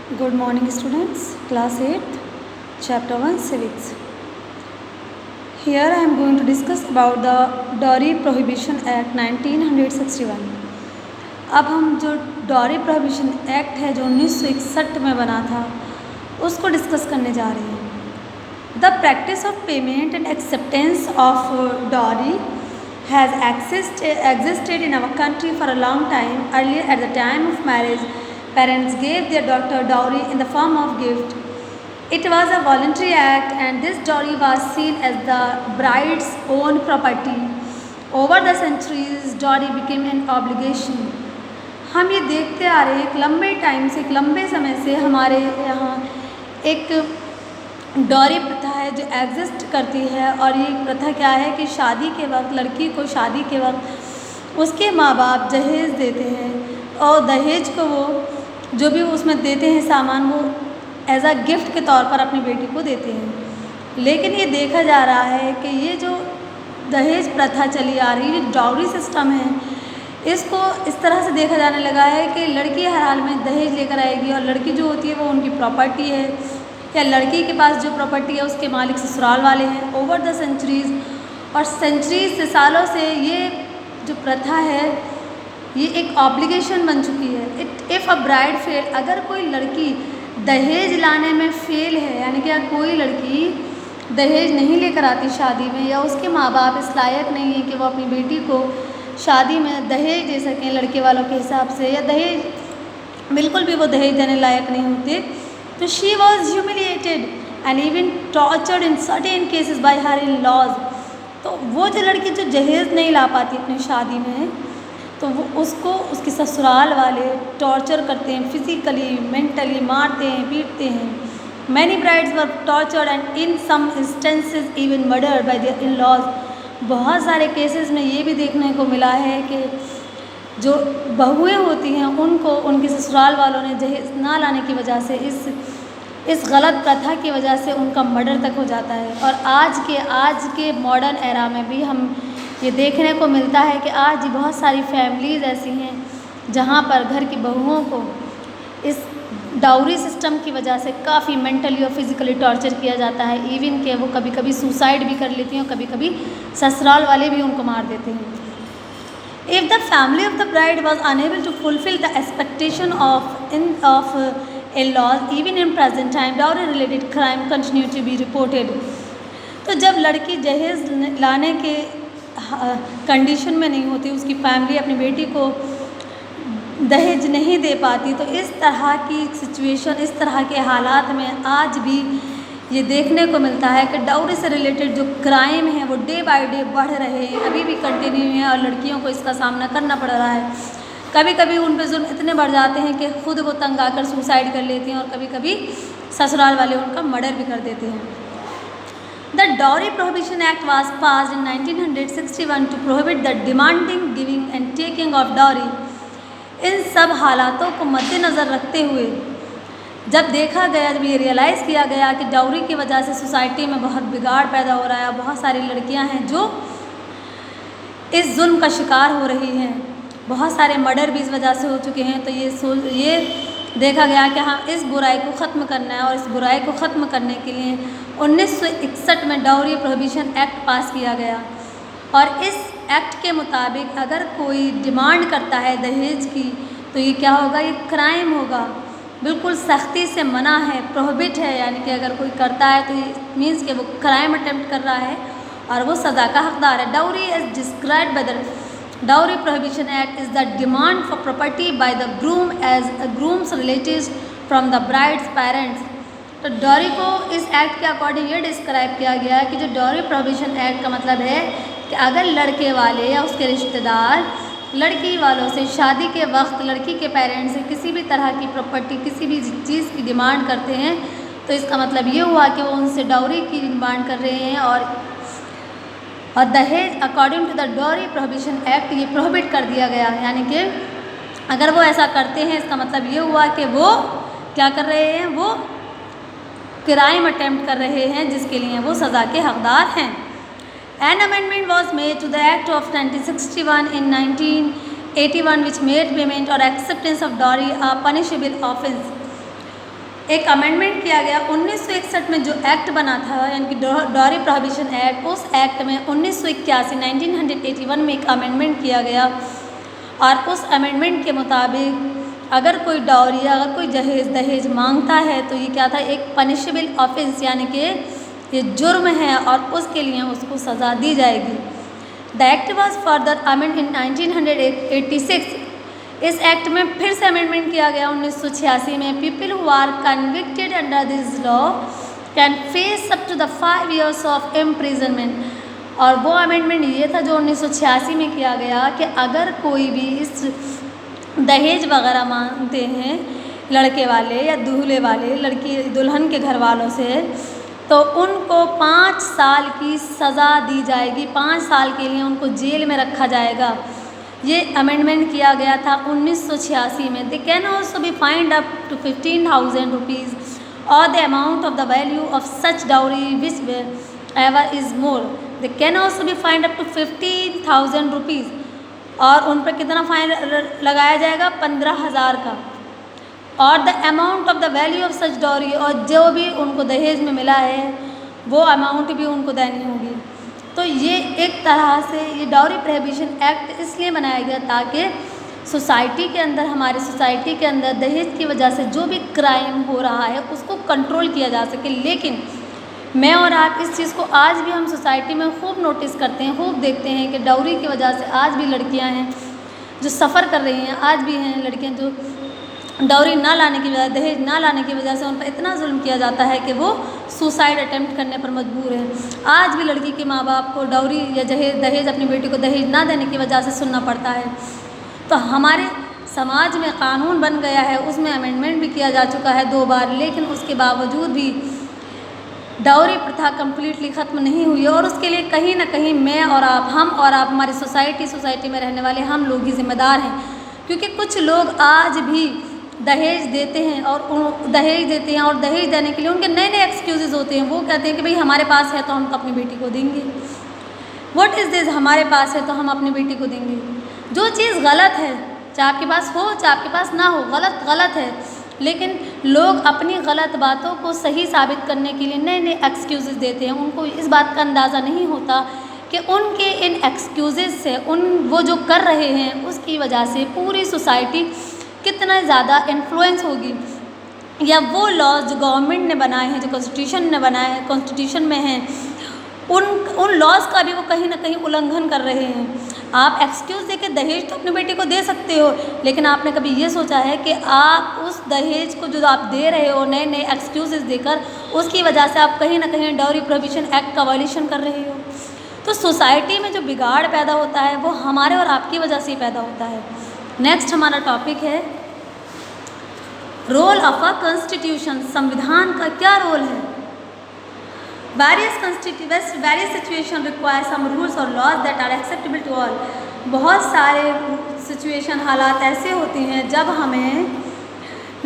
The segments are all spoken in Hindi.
Good morning, students. Class 8th, Chapter 1, Civics. Here I am going to discuss about the Dowry Prohibition Act 1961. अब हम जो डॉरी प्रोहिबिशन एक्ट है जो 1961 में बना था उसको डिस्कस करने जा रहे हैं। The practice of payment and acceptance of dowry has existed in our country for a long time. Earlier, at the time of marriage, parents gave their daughter dowry in the form of gift. It was a voluntary act, and this dowry was seen as the bride's own property. Over the centuries, dowry became an obligation. हम ये देखते आ रहे हैं एक लंबे टाइम से, एक लंबे समय से हमारे यहाँ एक डॉरी प्रथा है जो एग्जिस्ट करती है। और ये प्रथा क्या है कि शादी के वक्त लड़की को शादी के वक्त उसके माँ बाप दहेज देते हैं और दहेज को वो जो भी उसमें देते हैं सामान वो एज अ गिफ्ट के तौर पर अपनी बेटी को देते हैं। लेकिन ये देखा जा रहा है कि ये जो दहेज प्रथा चली आ रही है, जो डाउरी सिस्टम है, इसको इस तरह से देखा जाने लगा है कि लड़की हर हाल में दहेज लेकर आएगी और लड़की जो होती है वो उनकी प्रॉपर्टी है, या लड़की के पास जो प्रॉपर्टी है उसके मालिक ससुराल वाले हैं। ओवर द सेंचुरीज़, और सेंचुरीज से सालों से ये जो प्रथा है ये एक ऑब्लिगेशन बन चुकी है। इफ़ अ ब्राइड फेल, अगर कोई लड़की दहेज लाने में फेल है, यानी कि कोई लड़की दहेज नहीं लेकर आती शादी में, या उसके माँ बाप इस लायक नहीं है कि वो अपनी बेटी को शादी में दहेज दे सकें लड़के वालों के हिसाब से, या दहेज बिल्कुल भी वो दहेज देने लायक नहीं होते, तो she was humiliated and even tortured in certain cases by her in laws. तो वो जो लड़की जो दहेज नहीं ला पाती अपनी शादी में, तो वो उसको उसके ससुराल वाले टॉर्चर करते हैं, फिजिकली मेंटली मारते हैं, पीटते हैं। Many brides were tortured and in some instances even murdered by their in laws. बहुत सारे केसेस में ये भी देखने को मिला है कि जो बहुएँ होती हैं उनको उनके ससुराल वालों ने दहेज ना लाने की वजह से इस गलत प्रथा की वजह से उनका मर्डर तक हो जाता है। और आज के मॉडर्न एरा में भी हम ये देखने को मिलता है कि आज बहुत सारी फैमिलीज़ ऐसी हैं जहाँ पर घर की बहुओं को इस डाउरी सिस्टम की वजह से काफ़ी मेंटली और फिज़िकली टॉर्चर किया जाता है। इवन के वो कभी कभी सुसाइड भी कर लेती हैं और कभी कभी ससुराल वाले भी उनको मार देते हैं। If the family of the bride was unable to fulfill the expectation of in-laws, even in present time, dowry-related crime continue to be reported. तो जब लड़की दहेज लाने के कंडीशन में नहीं होती, उसकी फैमिली अपनी बेटी को दहेज नहीं दे पाती, तो इस तरह की सिचुएशन, इस तरह के हालात में आज भी ये देखने को मिलता है कि डाउरी से रिलेटेड जो क्राइम है वो डे बाय डे बढ़ रहे हैं, अभी भी कंटिन्यू हैं और लड़कियों को इसका सामना करना पड़ रहा है। कभी कभी उन पर जुल्म इतने बढ़ जाते हैं कि खुद वो तंग आकर सुसाइड कर लेती हैं और कभी कभी ससुराल वाले उनका मर्डर भी कर देते हैं। The dowry prohibition act was passed in 1961 to prohibit the demanding, giving and taking of dowry. इन सब हालातों को मद्देनज़र रखते हुए जब देखा गया, जब ये रियलाइज़ किया गया कि डाउरी की वजह से सोसाइटी में बहुत बिगाड़ पैदा हो रहा है, बहुत सारी लड़कियां हैं जो इस जुल्म का शिकार हो रही हैं, बहुत सारे मर्डर भी इस वजह से हो चुके हैं, तो ये देखा गया कि हाँ इस बुराई को ख़त्म करना है। और इस बुराई को ख़त्म करने के लिए 1961 में डाउरी प्रोहिबिशन एक्ट पास किया गया। और इस एक्ट के मुताबिक अगर कोई डिमांड करता है दहेज की तो ये क्या होगा, ये क्राइम होगा, बिल्कुल सख्ती से मना है, प्रोहिबिट है। यानी कि अगर कोई करता है तो ये मीन्स कि वो क्राइम अटेम्प्ट कर रहा है और वो सज़ा का हकदार है। Dowry is described by the dowry prohibition act is the demand for property by the groom as a groom's relatives from the bride's parents. तो डॉरी को इस एक्ट के अकॉर्डिंग ये डिस्क्राइब किया गया है कि जो डॉरी प्रोहिबिशन एक्ट का मतलब है कि अगर लड़के वाले या उसके रिश्तेदार लड़की वालों से शादी के वक्त लड़की के पेरेंट्स से किसी भी तरह की प्रॉपर्टी, किसी भी चीज़ की डिमांड करते हैं, तो इसका मतलब ये हुआ कि वो उनसे डाउरी की डिमांड कर रहे हैं। और दहेज according to the dowry prohibition act ये प्रोहिबिट कर दिया गया। यानी कि अगर वो ऐसा करते हैं इसका मतलब ये हुआ कि वो क्या कर रहे हैं, वो क्राइम अटेम्प्ट कर रहे हैं जिसके लिए वो सज़ा के हकदार हैं। An amendment was made to the Act of 1961 in 1981 which made payment or acceptance of dowry a punishable offence. एक अमेंडमेंट किया गया 1961 में जो एक्ट बना था, यानी कि डॉरी प्रोहिबिशन एक्ट, उस एक्ट में 1981 में एक अमेंडमेंट किया गया और उस अमेंडमेंट के मुताबिक अगर कोई डॉरी, अगर कोई दहेज मांगता है तो ये क्या था, एक पनिशेबल ऑफेंस, यानी कि ये जुर्म है और उसके लिए उसको सज़ा दी जाएगी। The act was further amend in 1986। इस एक्ट में फिर से अमेंडमेंट किया गया 1986 में। People who are convicted under this law can face up to the 5 years of imprisonment. और वो अमेंडमेंट ये था जो 1986 में किया गया कि अगर कोई भी इस दहेज वगैरह मांगते हैं लड़के वाले या दूल्हे वाले, लड़की दुल्हन के घर वालों से, तो उनको 5 साल की सज़ा दी जाएगी, 5 साल के लिए उनको जेल में रखा जाएगा। ये अमेंडमेंट किया गया था 1986 में। They can also be fined up to 15,000 rupees और the amount of the value of such dowry whichever is more. They can also be fined up to 15,000 rupees, और उन पर कितना फाइन लगाया जाएगा, 15,000 का। और the amount of the value of such dowry, और जो भी उनको दहेज में मिला है वो अमाउंट भी उनको देनी होगी। तो ये एक तरह से ये डाउरी प्रोहिबिशन एक्ट इसलिए बनाया गया ताकि सोसाइटी के अंदर, हमारी सोसाइटी के अंदर दहेज की वजह से जो भी क्राइम हो रहा है उसको कंट्रोल किया जा सके। लेकिन मैं और आप इस चीज़ को आज भी हम सोसाइटी में खूब नोटिस करते हैं, खूब देखते हैं कि डाउरी की वजह से आज भी लड़कियां हैं जो सफ़र कर रही हैं, आज भी हैं लड़कियां जो डाउरी ना लाने की वजह, दहेज ना लाने की वजह से उन पर इतना जुल्म किया जाता है कि वो सुसाइड अटेम्प्ट करने पर मजबूर है। आज भी लड़की के माँ बाप को डाउरी या दहेज अपनी बेटी को दहेज ना देने की वजह से सुनना पड़ता है। तो हमारे समाज में कानून बन गया है, उसमें अमेंडमेंट भी किया जा चुका है 2 बार, लेकिन उसके बावजूद भी डाउरी प्रथा कम्प्लीटली ख़त्म नहीं हुई है। और उसके लिए कहीं ना कहीं मैं और आप, हम और आप, हमारी सोसाइटी में रहने वाले हम लोग ही जिम्मेदार हैं। क्योंकि कुछ लोग आज भी दहेज देते हैं और दहेज देने के लिए उनके नए नए एक्सक्यूज़ेस होते हैं। वो कहते हैं कि भाई हमारे पास है तो हम तो अपनी बेटी को देंगे। व्हाट इज़ दिस, हमारे पास है तो हम अपनी बेटी को देंगे। जो चीज़ गलत है, चाहे आपके पास हो चाहे आपके पास ना हो, गलत है। लेकिन लोग अपनी गलत बातों को सही साबित करने के लिए नए नए एक्सक्यूज़ेस देते हैं। उनको इस बात का अंदाज़ा नहीं होता कि उनके इन एक्सक्यूज़ेस से वो जो कर रहे हैं उसकी वजह से पूरी सोसाइटी कितना ज़्यादा इन्फ्लुएंस होगी, या वो लॉज जो गवर्नमेंट ने बनाए हैं, जो कॉन्स्टिट्यूशन ने बनाए हैं, कॉन्स्टिट्यूशन में हैं, उन लॉज का भी वो कहीं ना कहीं उल्लंघन कर रहे हैं। आप एक्सक्यूज़ दे के दहेज तो अपनी बेटी को दे सकते हो, लेकिन आपने कभी ये सोचा है कि आप उस दहेज को जो आप दे रहे हो नए नए एक्सक्यूज़ देकर, उसकी वजह से आप कहीं ना कहीं डाउरी प्रोहिबिशन एक्ट का वायलेशन कर रहे हो। तो सोसाइटी में जो बिगाड़ पैदा होता है वो हमारे और आपकी वजह से ही पैदा होता है। नेक्स्ट हमारा टॉपिक है रोल ऑफ अ कॉन्स्टिट्यूशन। संविधान का क्या रोल है? Various situation require some rules और laws that are acceptable to all. बहुत सारे सिचुएशन, हालात ऐसे होते हैं जब हमें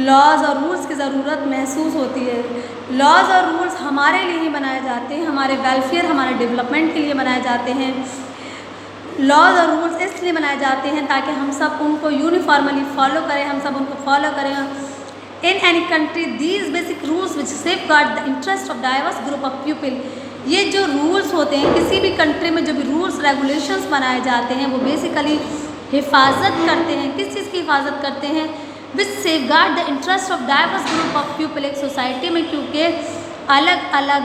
लॉज और रूल्स की ज़रूरत महसूस होती है। लॉज और रूल्स हमारे लिए ही बनाए जाते हैं, हमारे वेलफेयर, हमारे डेवलपमेंट के लिए बनाए जाते हैं। लॉज और रूल्स इसलिए बनाए जाते हैं ताकि हम सब उनको यूनिफॉर्मली फॉलो करें, हम सब उनको फॉलो करें। In any country these basic rules which safeguard the interest of diverse group of people. ये जो रूल्स होते हैं किसी भी कंट्री में, जो भी रूल्स रेगुलेशंस बनाए जाते हैं, वो बेसिकली हिफाजत करते हैं। किस चीज़ की हिफाजत करते हैं? Which safeguard the interest of diverse group of people. एक सोसाइटी में क्योंकि अलग अलग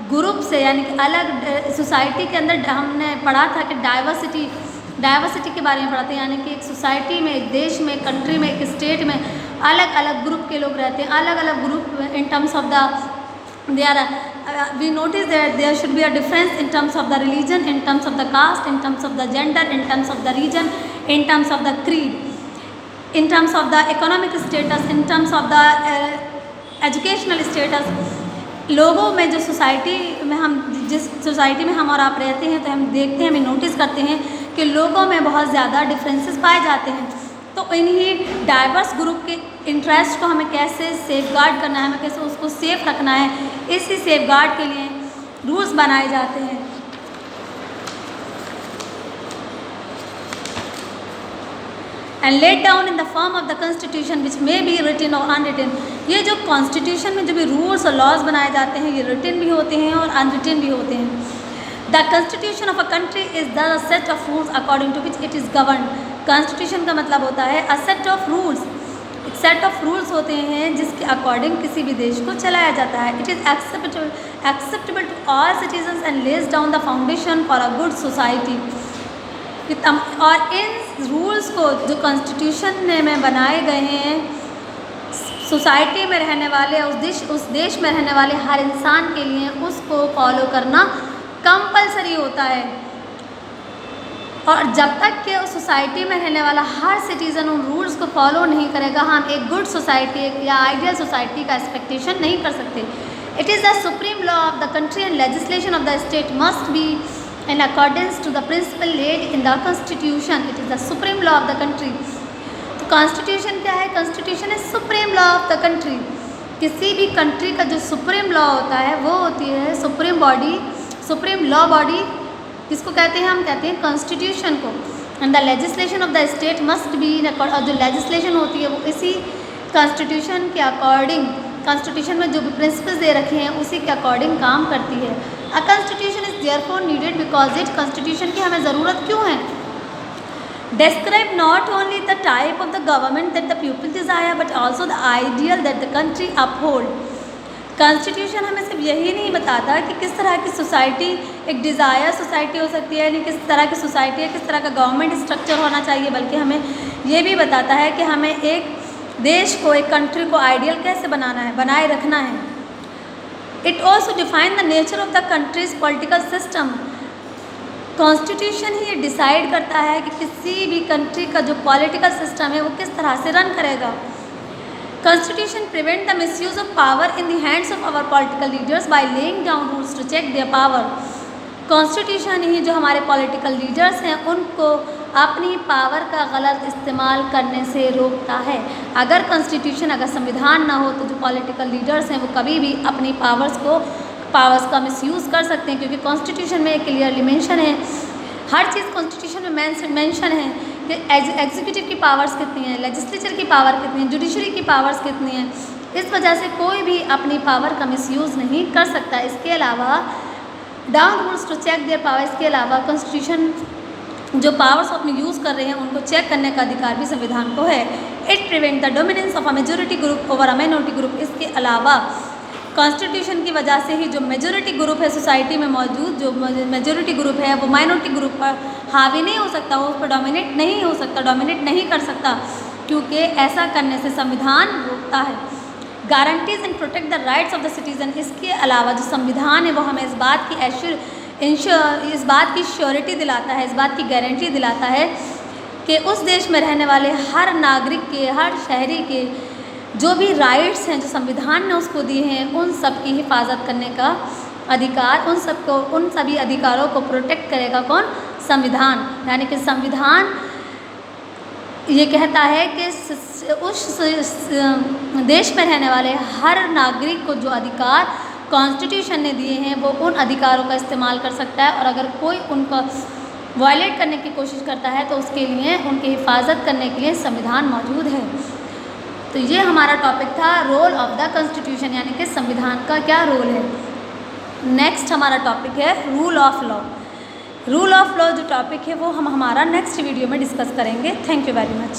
ग्रुप से, यानी कि अलग सोसाइटी के अंदर हमने पढ़ा था कि डाइवर्सिटी के बारे में पढ़ा था, यानी कि एक सोसाइटी में, एक देश में, एक कंट्री में, एक स्टेट में अलग अलग ग्रुप के लोग रहते हैं। अलग अलग group in terms of the we notice that there should be a difference in terms of the religion, in terms of the caste, in terms of the gender, in terms of the region, in terms of the creed, in terms of the economic status, in terms of the educational status. लोगों में जो सोसाइटी में जिस सोसाइटी में हम और आप रहते हैं, तो हम देखते हैं, हमें नोटिस करते हैं कि लोगों में बहुत ज़्यादा डिफरेंसेस पाए जाते हैं। तो इन्हीं डाइवर्स ग्रुप के इंटरेस्ट को हमें कैसे सेफगार्ड करना है, हमें कैसे उसको सेफ रखना है, इसी सेफगार्ड के लिए रूल्स बनाए जाते हैं। And laid down in the form of the constitution which may be written और अनरिटन। ये जो कॉन्स्टिट्यूशन में जो भी रूल्स और लॉज बनाए जाते हैं ये रिटन भी होते हैं और अनरिटन भी होते हैं। The constitution of a country is the set of rules according to which it is govern. Constitution का मतलब होता है अ सेट ऑफ रूल्स, एक सेट ऑफ रूल्स होते हैं जिसके अकॉर्डिंग किसी भी देश को चलाया जाता है। It is acceptable to all citizens and lays down the foundation for a good society. और इन रूल्स को जो कॉन्स्टिट्यूशन में बनाए गए हैं सोसाइटी में रहने वाले उस देश में रहने वाले हर इंसान के लिए उसको फॉलो करना कंपलसरी होता है। और जब तक कि उस सोसाइटी में रहने वाला हर सिटीज़न उन रूल्स को फॉलो नहीं करेगा हम एक गुड सोसाइटी या आइडियल सोसाइटी का एक्सपेक्टेशन नहीं कर सकते। It is the supreme law of the country and legislation of the state must be in accordance to the principle laid in the constitution. It is the supreme law of the country. तो constitution क्या है? constitution is supreme law of the country. किसी भी country का जो supreme law होता है वो होती है supreme body, supreme law body किसको कहते हैं? हम कहते हैं constitution को। and the legislation of the state must be in accord, और जो legislation होती है वो इसी constitution के according, constitution में जो भी principles दे रखे हैं उसी के according काम करती है। A constitution is therefore needed because it constitution की हमें ज़रूरत क्यों है? Describe not only the type of the government that the people desire but also the ideal that the country uphold. Constitution हमें सिर्फ यही नहीं बताता कि किस तरह की सोसाइटी एक डिज़ायर सोसाइटी हो सकती है, यानी किस तरह की सोसाइटी है, किस तरह का गवर्नमेंट स्ट्रक्चर होना चाहिए, बल्कि हमें ये भी बताता है कि हमें एक देश को, एक कंट्री को आइडियल कैसे बनाना है, बनाए रखना है। It also defines the nature of the country's political system. Constitution he decide करता है कि किसी भी कंट्री का जो पॉलिटिकल सिस्टम है वो किस तरह से रन करेगा। Constitution prevent the misuse of power in the hands of our political leaders by laying down rules to check their power. Constitution ही जो हमारे पॉलिटिकल लीडर्स हैं उनको अपनी पावर का गलत इस्तेमाल करने से रोकता है। अगर कॉन्स्टिट्यूशन, अगर संविधान ना हो तो जो पॉलिटिकल लीडर्स हैं वो कभी भी अपनी पावर्स का मिसयूज़ कर सकते हैं, क्योंकि कॉन्स्टिट्यूशन में क्लियरली मेंशन है, हर चीज़ कॉन्स्टिट्यूशन में मेंशन है कि एग्जीक्यूटिव की पावर्स कितनी हैं, लेजिस्लेचर की पावर कितनी है, जुडिशरी की पावर्स कितनी हैं। इस वजह से कोई भी अपनी पावर का मिसयूज़ नहीं कर सकता। इसके अलावा down rules to check their power, इसके अलावा कॉन्स्टिट्यूशन जो पावर्स अपने यूज़ कर रहे हैं उनको चेक करने का अधिकार भी संविधान को है। It prevent the dominance of a majority group over a minority group. इसके अलावा कॉन्स्टिट्यूशन की वजह से ही जो मेजोरिटी ग्रुप है सोसाइटी में मौजूद, जो मेजोरिटी ग्रुप है वो माइनॉरिटी ग्रुप पर हावी नहीं हो सकता, वो उस पर डोमिनेट नहीं हो सकता, डोमिनेट नहीं कर सकता, क्योंकि ऐसा करने से संविधान रोकता है। Guarantees and protect the rights of the citizen. इसके अलावा जो संविधान है वो हमें इस बात की श्योरिटी दिलाता है, इस बात की गारंटी दिलाता है कि उस देश में रहने वाले हर नागरिक के, हर शहरी के जो भी राइट्स हैं जो संविधान ने उसको दिए हैं उन सब की हिफाजत करने का अधिकार, उन सभी अधिकारों को प्रोटेक्ट करेगा कौन? संविधान। यानी कि संविधान ये कहता है कि उस देश में रहने वाले हर नागरिक को जो अधिकार कॉन्स्टिट्यूशन ने दिए हैं वो उन अधिकारों का इस्तेमाल कर सकता है, और अगर कोई उनको वायलेट करने की कोशिश करता है तो उसके लिए, उनकी हिफाजत करने के लिए संविधान मौजूद है। तो ये हमारा टॉपिक था रोल ऑफ द कॉन्स्टिट्यूशन, यानी कि संविधान का क्या रोल है। नेक्स्ट हमारा टॉपिक है rule of law. Rule of law जो टॉपिक है वो हम हमारा नेक्स्ट वीडियो में डिस्कस करेंगे। Thank you very much.